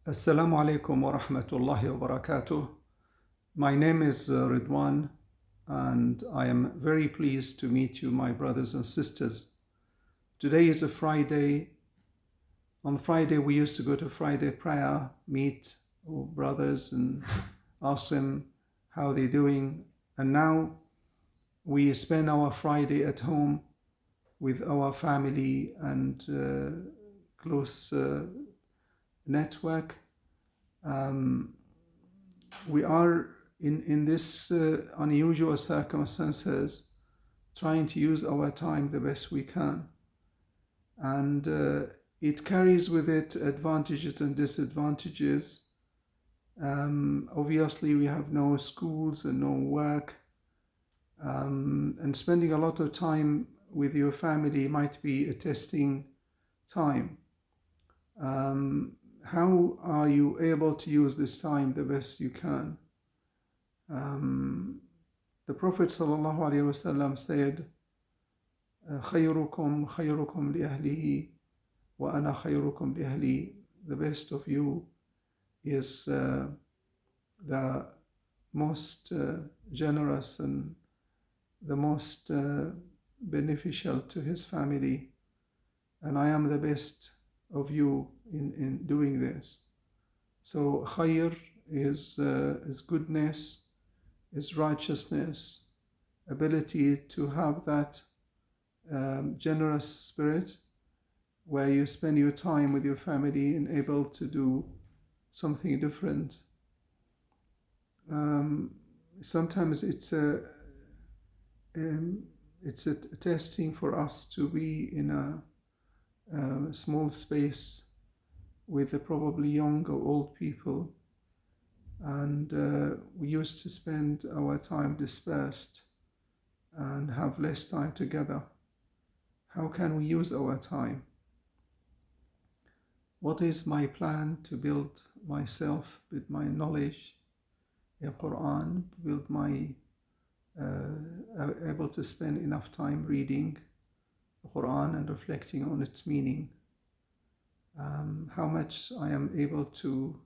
Assalamu alaikum wa rahmatullahi wa barakatuh. My name is Ridwan, and I am very pleased to meet you, my brothers and sisters. Today is a Friday. On Friday, we used to go to Friday prayer, meet our brothers, and ask them how they're doing. And now we spend our Friday at home with our family and close network. Um, we are in this unusual circumstances trying to use our time the best we can, and it carries with it advantages and disadvantages. Obviously, we have no schools and no work, and spending a lot of time with your family might be a testing time. How are you able to use this time the best you can? The Prophet ﷺ said, خيركم خيركم لأهله وأنا خيركم لأهلي. The best of you is the most generous and the most beneficial to his family, and I am the best of you in doing this. So khayr is goodness, is righteousness, ability to have that generous spirit where you spend your time with your family and able to do something different. Sometimes it's a testing for us to be in a small space with probably young or old people, and we used to spend our time dispersed and have less time together. How can we use our time? What is my plan to build myself, build my knowledge in Quran, build my able to spend enough time reading the Quran and reflecting on its meaning? How much I am able to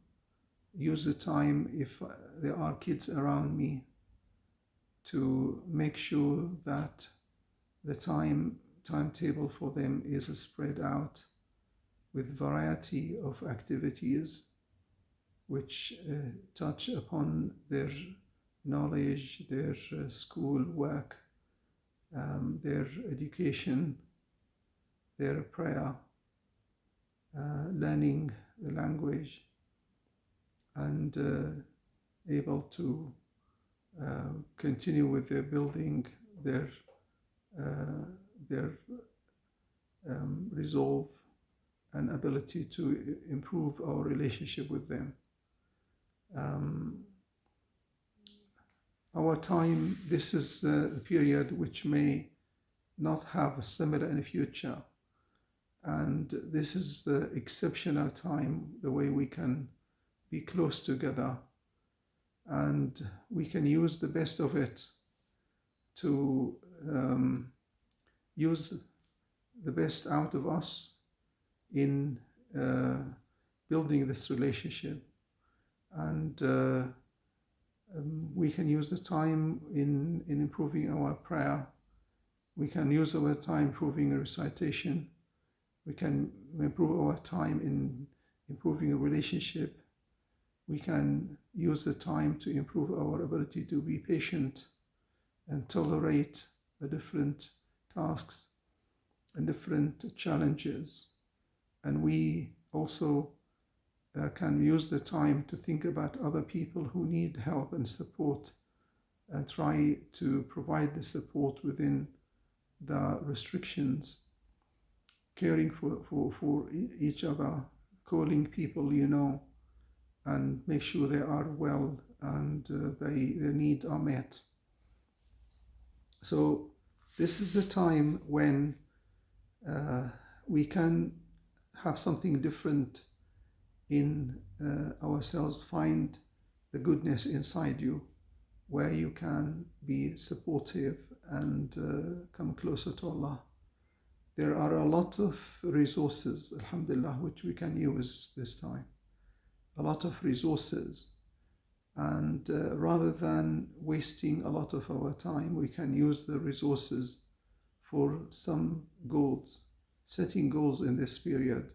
use the time if there are kids around me to make sure that the timetable for them is spread out with variety of activities which touch upon their knowledge, their school work, their education, their prayer, learning the language, and able to continue with their building their resolve and ability to improve our relationship with them. Our time, this is a period which may not have a similar in the future, and this is the exceptional time, the way we can be close together, and we can use the best of it to use the best out of us in building this relationship. And we can use the time in improving our prayer. We can use our time improving a recitation. We can improve our time in improving a relationship. We can use the time to improve our ability to be patient and tolerate the different tasks and different challenges. And we also can use the time to think about other people who need help and support, and try to provide the support within the restrictions, caring for each other, calling people and make sure they are well and their needs are met. So this is a time when we can have something different in ourselves, find the goodness inside you, where you can be supportive and come closer to Allah. There are a lot of resources, alhamdulillah, which we can use this time. a lot of resources. And rather than wasting a lot of our time, we can use the resources for some goals, setting goals in this period.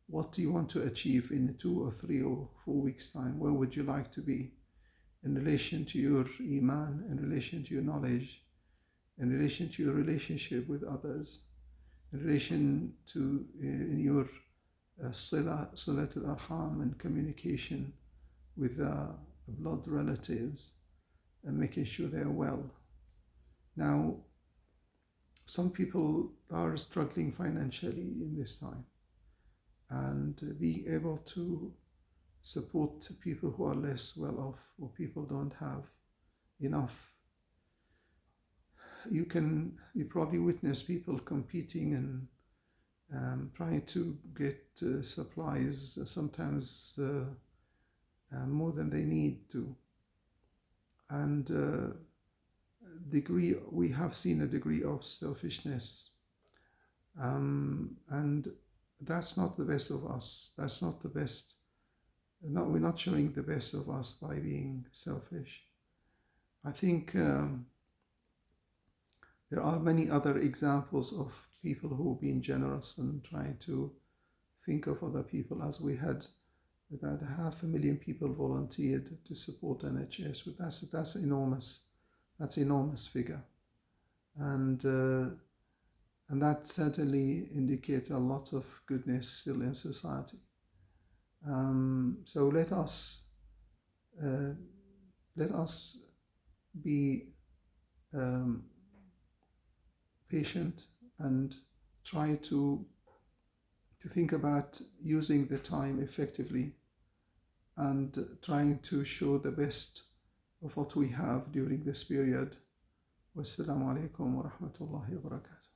What do you want to achieve in 2 or 3 or 4 weeks' time? Where would you like to be in relation to your iman, in relation to your knowledge, in relation to your relationship with others, in relation to in your silat al-arham and communication with blood relatives and making sure they are well. Now, some people are struggling financially in this time, and being able to support people who are less well off or people don't have enough. You probably witness people competing and trying to get supplies, sometimes more than they need to. And we have seen a degree of selfishness, and that's not the best of us. That's not the best. We're not showing the best of us by being selfish. I think there are many other examples of people who have been generous and trying to think of other people, as we had that 500,000 people volunteered to support NHS. That's enormous. That's enormous figure, and that certainly indicates a lot of goodness still in society. So let us be patient and try to think about using the time effectively and trying to show the best of what we have during this period. Wassalamu alaikum wa rahmatullahi wa barakatuh.